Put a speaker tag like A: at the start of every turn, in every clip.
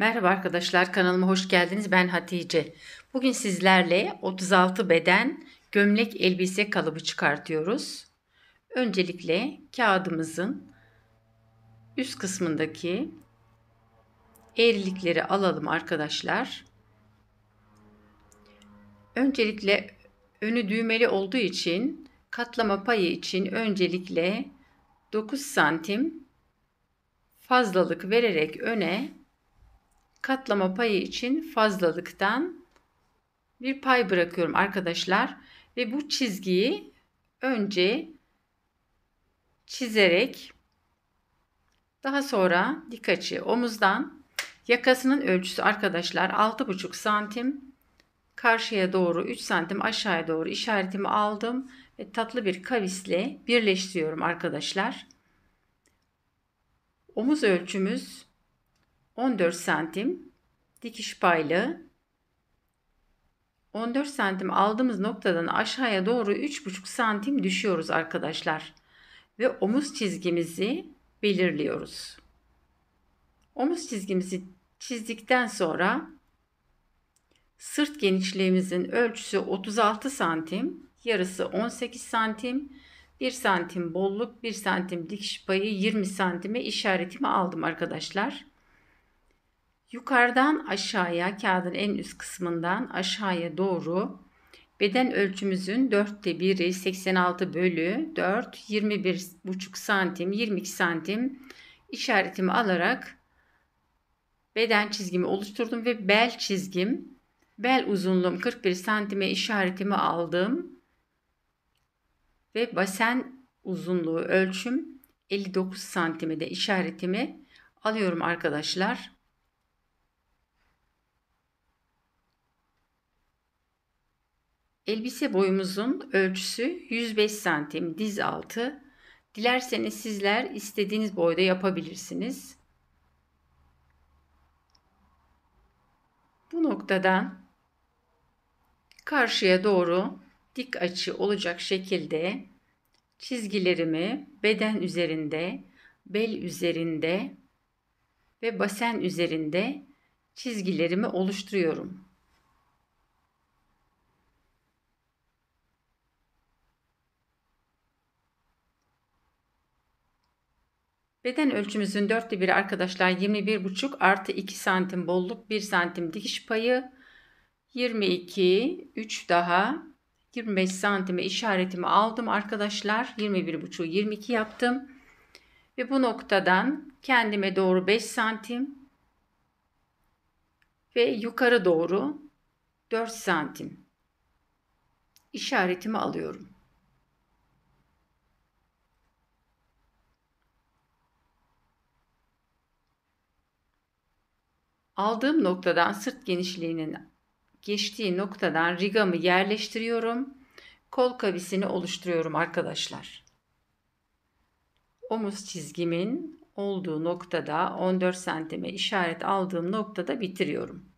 A: Merhaba arkadaşlar, kanalıma hoş geldiniz. Ben Hatice. Bugün sizlerle 36 beden gömlek elbise kalıbı çıkartıyoruz. Öncelikle kağıdımızın üst kısmındaki eğrilikleri alalım arkadaşlar. Öncelikle önü düğmeli olduğu için katlama payı için öncelikle 9 santim fazlalık vererek öne, katlama payı için fazlalıktan bir pay bırakıyorum arkadaşlar ve bu çizgiyi önce çizerek daha sonra dik açı omuzdan yakasının ölçüsü arkadaşlar 6,5 santim, karşıya doğru 3 santim aşağıya doğru işaretimi aldım ve tatlı bir kavisle birleştiriyorum arkadaşlar. Omuz ölçümüz 14 santim dikiş paylı. 14 santim aldığımız noktadan aşağıya doğru 3,5 santim düşüyoruz arkadaşlar. Ve omuz çizgimizi belirliyoruz. Omuz çizgimizi çizdikten sonra sırt genişliğimizin ölçüsü 36 santim, yarısı 18 santim, 1 santim bolluk, 1 santim dikiş payı 20 santime işaretimi aldım arkadaşlar. Yukarıdan aşağıya, kağıdın en üst kısmından aşağıya doğru beden ölçümüzün 4'te 1'i 86 bölü 4, 21,5 santim, 22 santim işaretimi alarak beden çizgimi oluşturdum ve bel çizgim, bel uzunluğum 41 santime işaretimi aldım ve basen uzunluğu ölçüm 59 santime de işaretimi alıyorum arkadaşlar. Elbise boyumuzun ölçüsü 105 santim diz altı. Dilerseniz sizler istediğiniz boyda yapabilirsiniz. Bu noktadan karşıya doğru dik açı olacak şekilde çizgilerimi beden üzerinde, bel üzerinde ve basen üzerinde çizgilerimi oluşturuyorum. Beden ölçümüzün 4'te 1'i arkadaşlar 21,5 artı 2 santim bolluk, 1 santim dikiş payı, 22, 3 daha 25 santime işaretimi aldım arkadaşlar. 21,5'u 22 yaptım. Ve bu noktadan kendime doğru 5 santim ve yukarı doğru 4 santim işaretimi alıyorum. Aldığım noktadan sırt genişliğinin geçtiği noktadan rigamı yerleştiriyorum. Kol kavisini oluşturuyorum arkadaşlar. Omuz çizgimin olduğu noktada 14 santime işaret aldığım noktada bitiriyorum.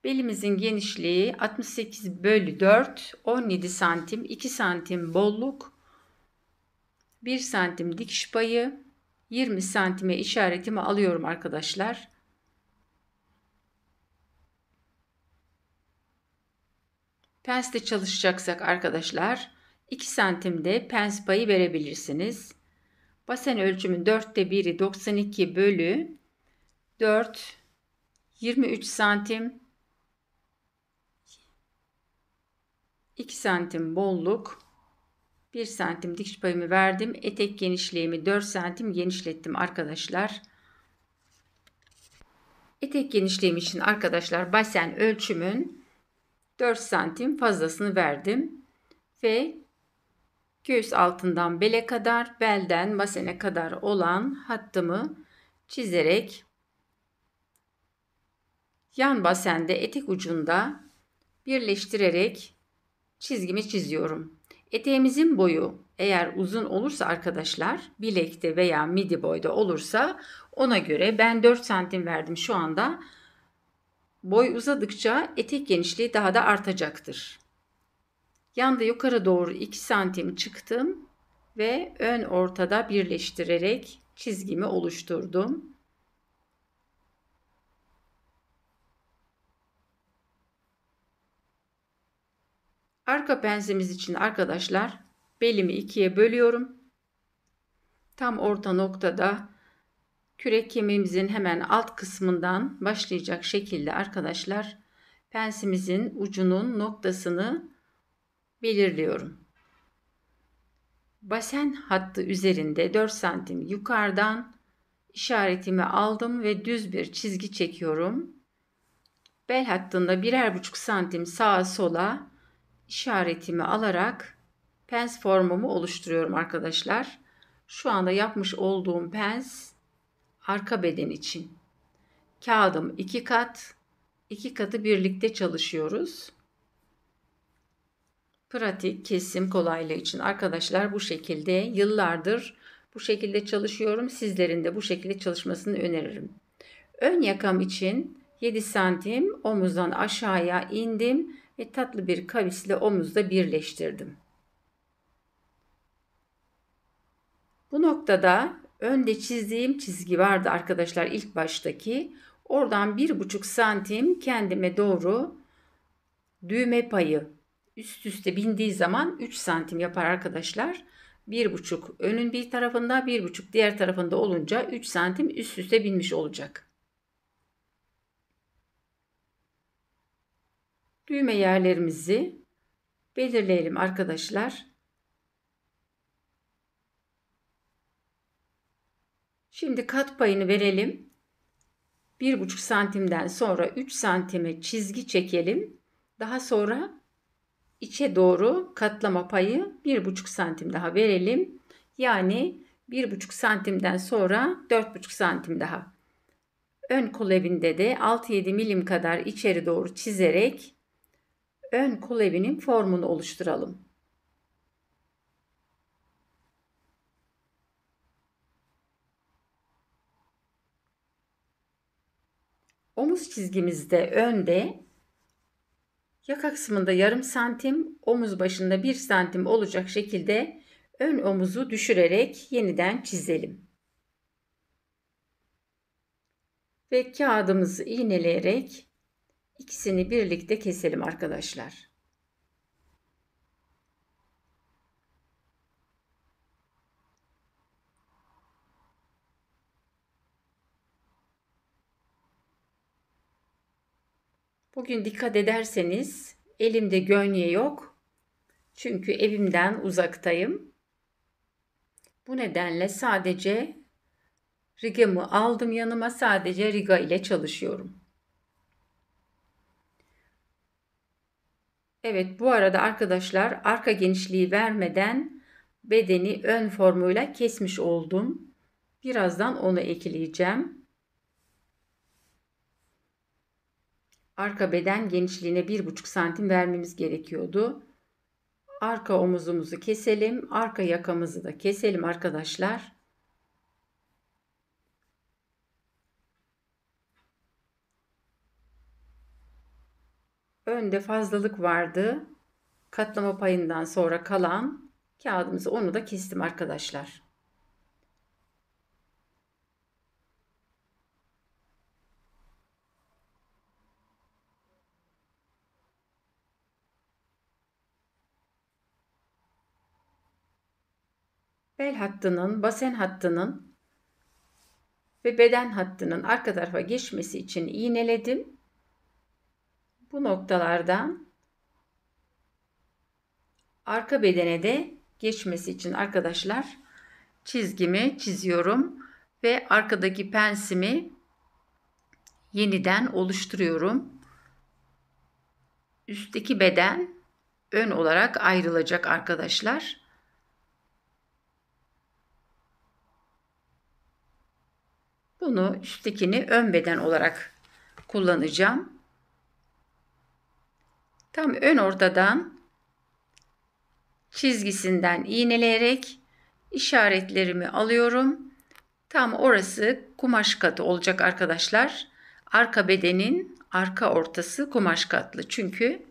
A: Belimizin genişliği 68 bölü 4, 17 santim, 2 santim bolluk, 1 santim dikiş payı, 20 santime işaretimi alıyorum arkadaşlar. Pensle çalışacaksak arkadaşlar 2 santimde pens payı verebilirsiniz. Basen ölçümün 4'te 1'i 92 bölü 4, 23 santim, 2 santim bolluk, 1 santim dikiş payımı verdim. Etek genişliğimi 4 santim genişlettim arkadaşlar. Etek genişliğim için arkadaşlar basen ölçümün 4 santim fazlasını verdim. Ve göğüs altından bele kadar, belden basene kadar olan hattımı çizerek yan basende etek ucunda birleştirerek çizgimi çiziyorum. Eteğimizin boyu eğer uzun olursa arkadaşlar, bilekte veya midi boyda olursa ona göre ben 4 santim verdim şu anda. Boy uzadıkça etek genişliği daha da artacaktır. Yanda yukarı doğru 2 santim çıktım ve ön ortada birleştirerek çizgimi oluşturdum. Arka pensimiz için arkadaşlar belimi ikiye bölüyorum. Tam orta noktada kürek kemiğimizin hemen alt kısmından başlayacak şekilde arkadaşlar pensimizin ucunun noktasını belirliyorum. Basen hattı üzerinde 4 santim yukarıdan işaretimi aldım ve düz bir çizgi çekiyorum. Bel hattında 1,5 santim sağa sola işaretimi alarak pens formumu oluşturuyorum arkadaşlar. Şu anda yapmış olduğum pens arka beden için. Kağıdım 2 kat. 2 katı birlikte çalışıyoruz. Pratik kesim kolaylığı için arkadaşlar bu şekilde yıllardır bu şekilde çalışıyorum. Sizlerin de bu şekilde çalışmasını öneririm. Ön yakam için 7 santim omuzdan aşağıya indim ve tatlı bir kavisle omuzda birleştirdim. Bu noktada önde çizdiğim çizgi vardı arkadaşlar ilk baştaki. Oradan 1,5 santim kendime doğru düğme payı üst üste bindiği zaman 3 santim yapar arkadaşlar. 1,5 önün bir tarafında 1,5 diğer tarafında olunca 3 santim üst üste binmiş olacak. Düğme yerlerimizi belirleyelim arkadaşlar. Şimdi kat payını verelim. 1,5 santimden sonra 3 santime çizgi çekelim. Daha sonra içe doğru katlama payı 1,5 santim daha verelim. Yani 1,5 santimden sonra 4,5 santim daha. Ön kol evinde de 6-7 milim kadar içeri doğru çizerek ön kol evinin formunu oluşturalım. Omuz çizgimizde önde, yaka kısmında yarım santim, omuz başında 1 santim olacak şekilde ön omuzu düşürerek yeniden çizelim. Ve kağıdımızı iğneleyerek ikisini birlikte keselim arkadaşlar. Bugün dikkat ederseniz elimde gönye yok. Çünkü evimden uzaktayım. Bu nedenle sadece rigamı aldım yanıma, sadece riga ile çalışıyorum. Evet, bu arada arkadaşlar arka genişliği vermeden bedeni ön formuyla kesmiş oldum. Birazdan onu ekleyeceğim. Arka beden genişliğine 1,5 santim vermemiz gerekiyordu. Arka omuzumuzu keselim. Arka yakamızı da keselim arkadaşlar. Önde fazlalık vardı. Katlama payından sonra kalan kağıdımızı onu da kestim arkadaşlar. Bel hattının, basen hattının ve beden hattının arka tarafa geçmesi için iğneledim. Bu noktalardan arka bedene de geçmesi için arkadaşlar çizgimi çiziyorum ve arkadaki pensimi yeniden oluşturuyorum. Üstteki beden ön olarak ayrılacak arkadaşlar. Bunu üsttekini ön beden olarak kullanacağım. Tam ön ortadan çizgisinden iğneleyerek işaretlerimi alıyorum. Tam orası kumaş katı olacak arkadaşlar. Arka bedenin arka ortası kumaş katlı. Çünkü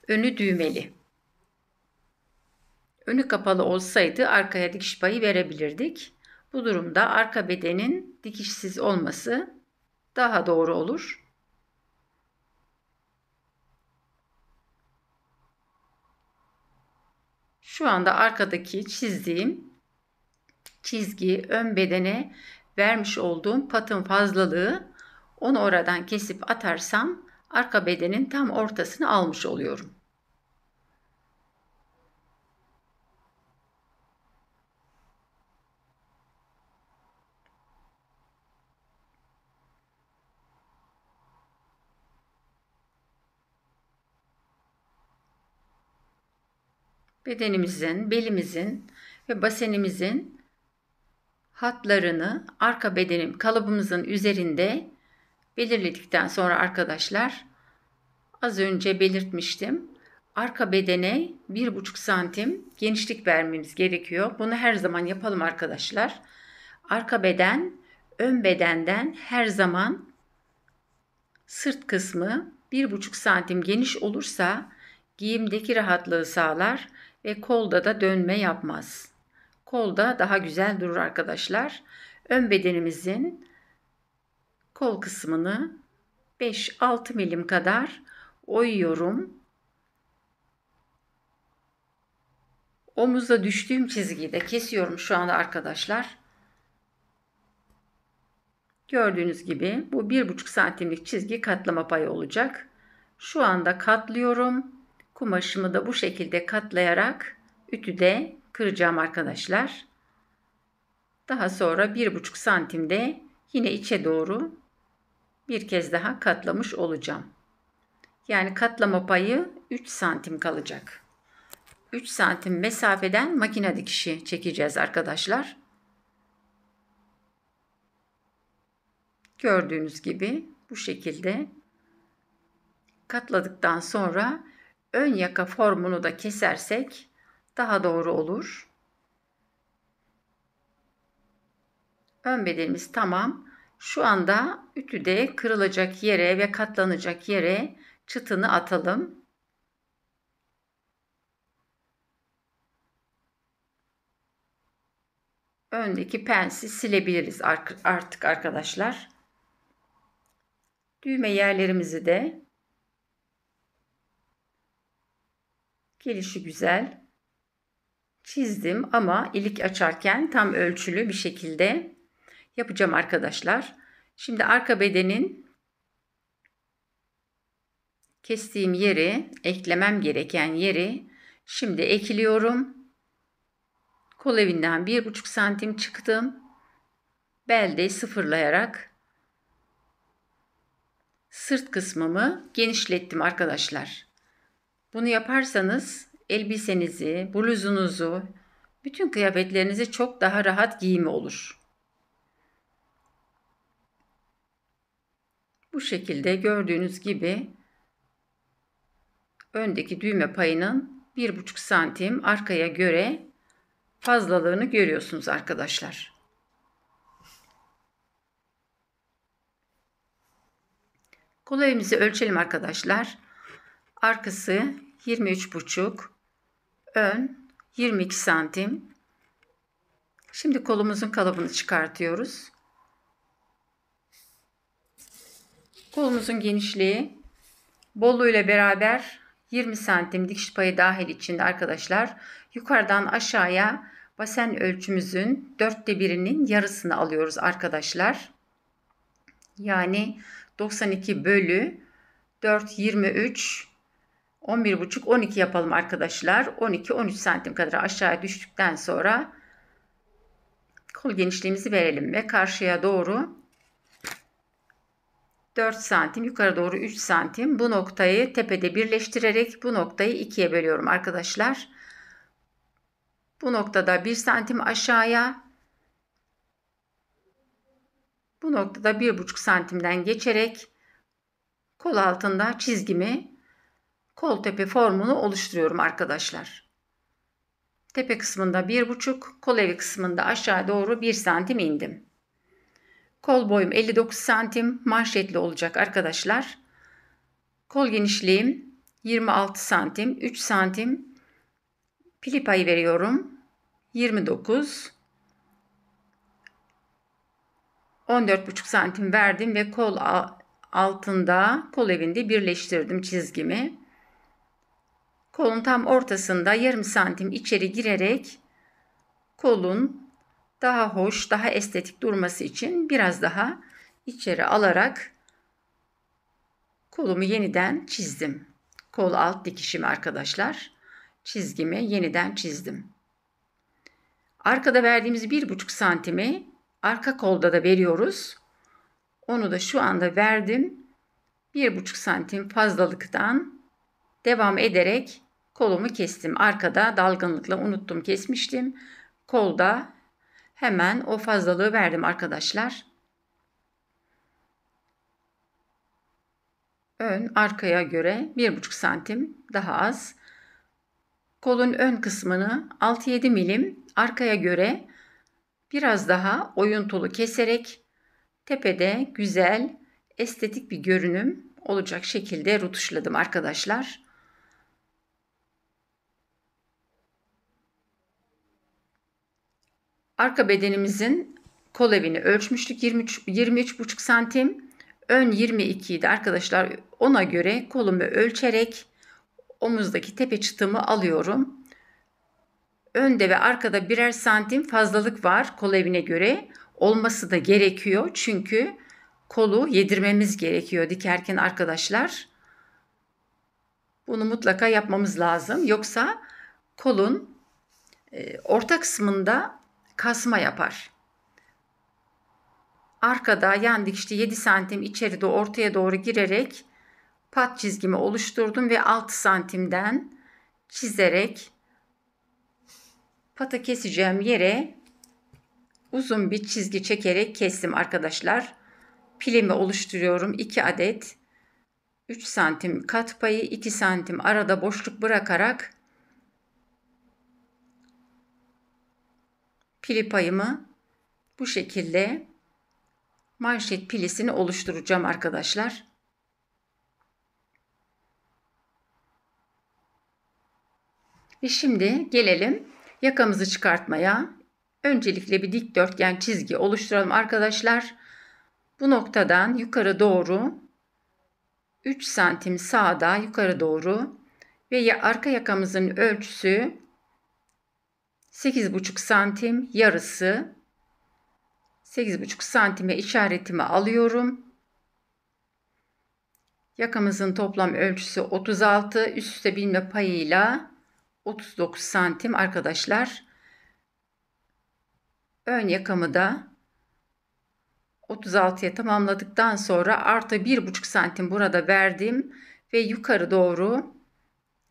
A: önü düğmeli. Önü kapalı olsaydı arkaya dikiş payı verebilirdik. Bu durumda arka bedenin dikişsiz olması daha doğru olur. Şu anda arkadaki çizdiğim çizgi ön bedene vermiş olduğum patın fazlalığı, onu oradan kesip atarsam arka bedenin tam ortasını almış oluyorum. Bedenimizin, belimizin ve basenimizin hatlarını arka bedenim kalıbımızın üzerinde belirledikten sonra arkadaşlar, az önce belirtmiştim, arka bedene 1,5 santim genişlik vermemiz gerekiyor. Bunu her zaman yapalım arkadaşlar. Arka beden ön bedenden her zaman sırt kısmı 1,5 santim geniş olursa giyimdeki rahatlığı sağlar ve kolda da dönme yapmaz. Kolda daha güzel durur arkadaşlar. Ön bedenimizin kol kısmını 5-6 milim kadar oyuyorum. Omuzda düştüğüm çizgiyi de kesiyorum şu anda arkadaşlar. Gördüğünüz gibi bu 1,5 santimlik çizgi katlama payı olacak. Şu anda katlıyorum. Kumaşımı da bu şekilde katlayarak ütüde kıracağım arkadaşlar. Daha sonra 1,5 santimde yine içe doğru bir kez daha katlamış olacağım. Yani katlama payı 3 santim kalacak. 3 santim mesafeden makine dikişi çekeceğiz arkadaşlar. Gördüğünüz gibi bu şekilde katladıktan sonra ön yaka formunu da kesersek daha doğru olur. Ön bedenimiz tamam. Şu anda ütüde kırılacak yere ve katlanacak yere çıtını atalım. Öndeki pensi silebiliriz artık arkadaşlar. Düğme yerlerimizi de gelişi güzel çizdim ama ilik açarken tam ölçülü bir şekilde yapacağım arkadaşlar. Şimdi arka bedenin kestiğim yeri, eklemem gereken yeri şimdi ekliyorum. Kol evinden 1,5 santim çıktım. Beldeyi sıfırlayarak sırt kısmımı genişlettim arkadaşlar. Bunu yaparsanız elbisenizi, bluzunuzu, bütün kıyafetlerinizi çok daha rahat giyimi olur. Bu şekilde gördüğünüz gibi öndeki düğme payının 1,5 santim arkaya göre fazlalığını görüyorsunuz arkadaşlar. Kol evimizi ölçelim arkadaşlar. Arkası 23,5, ön 22 santim. Şimdi kolumuzun kalıbını çıkartıyoruz. Kolumuzun genişliği bolluğuyla beraber 20 santim dikiş payı dahil içinde arkadaşlar. Yukarıdan aşağıya basen ölçümüzün 1/4'inin yarısını alıyoruz arkadaşlar. Yani 92 bölü 4, 23, 11,5, 12 yapalım arkadaşlar. 12-13 santim kadar aşağıya düştükten sonra kol genişliğimizi verelim ve karşıya doğru 4 santim, yukarı doğru 3 santim. Bu noktayı tepede birleştirerek bu noktayı ikiye bölüyorum arkadaşlar. Bu noktada 1 santim aşağıya, bu noktada 1,5 santimden geçerek kol altında çizgimi, kol tepe formunu oluşturuyorum arkadaşlar. Tepe kısmında 1,5, kol evi kısmında aşağı doğru 1 santim indim. Kol boyum 59 santim, manşetli olacak arkadaşlar. Kol genişliğim 26 santim, 3 santim pili payı veriyorum. 29, 14,5 santim verdim ve kol altında, kol evinde birleştirdim çizgimi. Kolun tam ortasında yarım santim içeri girerek kolun daha hoş, daha estetik durması için biraz daha içeri alarak kolumu yeniden çizdim. Kol alt dikişimi arkadaşlar. Çizgimi yeniden çizdim. Arkada verdiğimiz 1,5 santimi arka kolda da veriyoruz. Onu da şu anda verdim. 1,5 santim fazlalıktan devam ederek kolumu kestim. Arkada dalgınlıkla unuttum, kesmiştim. Kolda hemen o fazlalığı verdim arkadaşlar. Ön arkaya göre 1,5 santim daha az. Kolun ön kısmını 6-7 milim arkaya göre biraz daha oyuntulu keserek tepede güzel, estetik bir görünüm olacak şekilde rutuşladım arkadaşlar. Arka bedenimizin kol evini ölçmüştük 23,5 santim. Ön 22 idi arkadaşlar. Ona göre kolumu ölçerek omuzdaki tepe çıtımı alıyorum. Önde ve arkada birer santim fazlalık var kol evine göre. Olması da gerekiyor. Çünkü kolu yedirmemiz gerekiyor dikerken arkadaşlar. Bunu mutlaka yapmamız lazım. Yoksa kolun orta kısmında kasma yapar. Arkada yan dikişte 7 santim içeride ortaya doğru girerek pat çizgimi oluşturdum ve 6 santimden çizerek patı keseceğim yere uzun bir çizgi çekerek kestim arkadaşlar. Pilimi oluşturuyorum. 2 adet 3 santim kat payı, 2 santim arada boşluk bırakarak pili payımı bu şekilde manşet pilisini oluşturacağım arkadaşlar. Ve şimdi gelelim yakamızı çıkartmaya. Öncelikle bir dikdörtgen çizgi oluşturalım arkadaşlar. Bu noktadan yukarı doğru 3 santim sağda yukarı doğru ve arka yakamızın ölçüsü 8,5 santim, yarısı 8,5 santime işaretimi alıyorum. Yakamızın toplam ölçüsü 36, üst üste binme payıyla 39 santim arkadaşlar. Ön yakamı da 36'ya tamamladıktan sonra artı 1,5 santim burada verdim ve yukarı doğru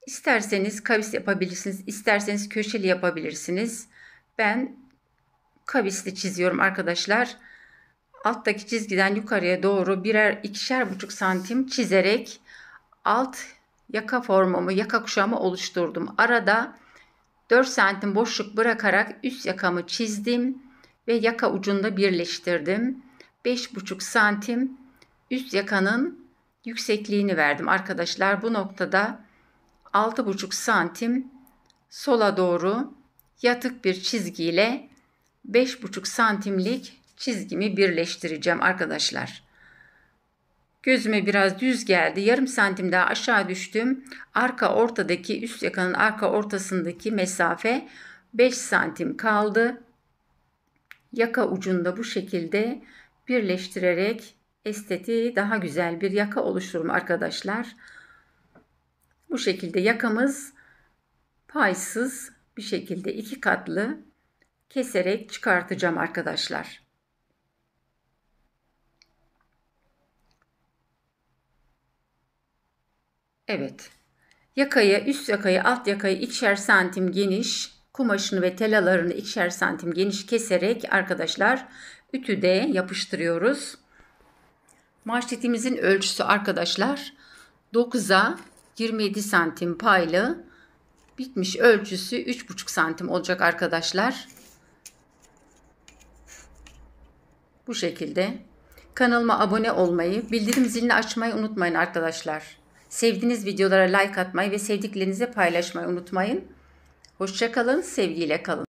A: isterseniz kavis yapabilirsiniz, isterseniz köşeli yapabilirsiniz. Ben kavisli çiziyorum arkadaşlar. Alttaki çizgiden yukarıya doğru birer 2,5 santim çizerek alt yaka formumu, yaka kuşağımı oluşturdum. Arada 4 santim boşluk bırakarak üst yakamı çizdim ve yaka ucunda birleştirdim. 5,5 santim üst yakanın yüksekliğini verdim arkadaşlar. Bu noktada 6,5 santim sola doğru yatık bir çizgiyle 5,5 santimlik çizgimi birleştireceğim arkadaşlar. Gözüme biraz düz geldi. Yarım santim daha aşağı düştüm. Arka ortadaki üst yakanın arka ortasındaki mesafe 5 santim kaldı. Yaka ucunda bu şekilde birleştirerek estetiği daha güzel bir yaka oluştururum arkadaşlar. Bu şekilde yakamız paysız bir şekilde 2 katlı keserek çıkartacağım arkadaşlar. Evet. Yakayı, üst yakayı, alt yakayı 2'şer santim geniş, kumaşını ve telalarını 2'şer santim geniş keserek arkadaşlar ütüde yapıştırıyoruz. Manşetimizin ölçüsü arkadaşlar 9'a 27 santim paylı, bitmiş ölçüsü 3,5 santim olacak arkadaşlar. Bu şekilde. Kanalıma abone olmayı, bildirim zilini açmayı unutmayın arkadaşlar. Sevdiğiniz videolara like atmayı ve sevdiklerinize paylaşmayı unutmayın. Hoşça kalın, sevgiyle kalın.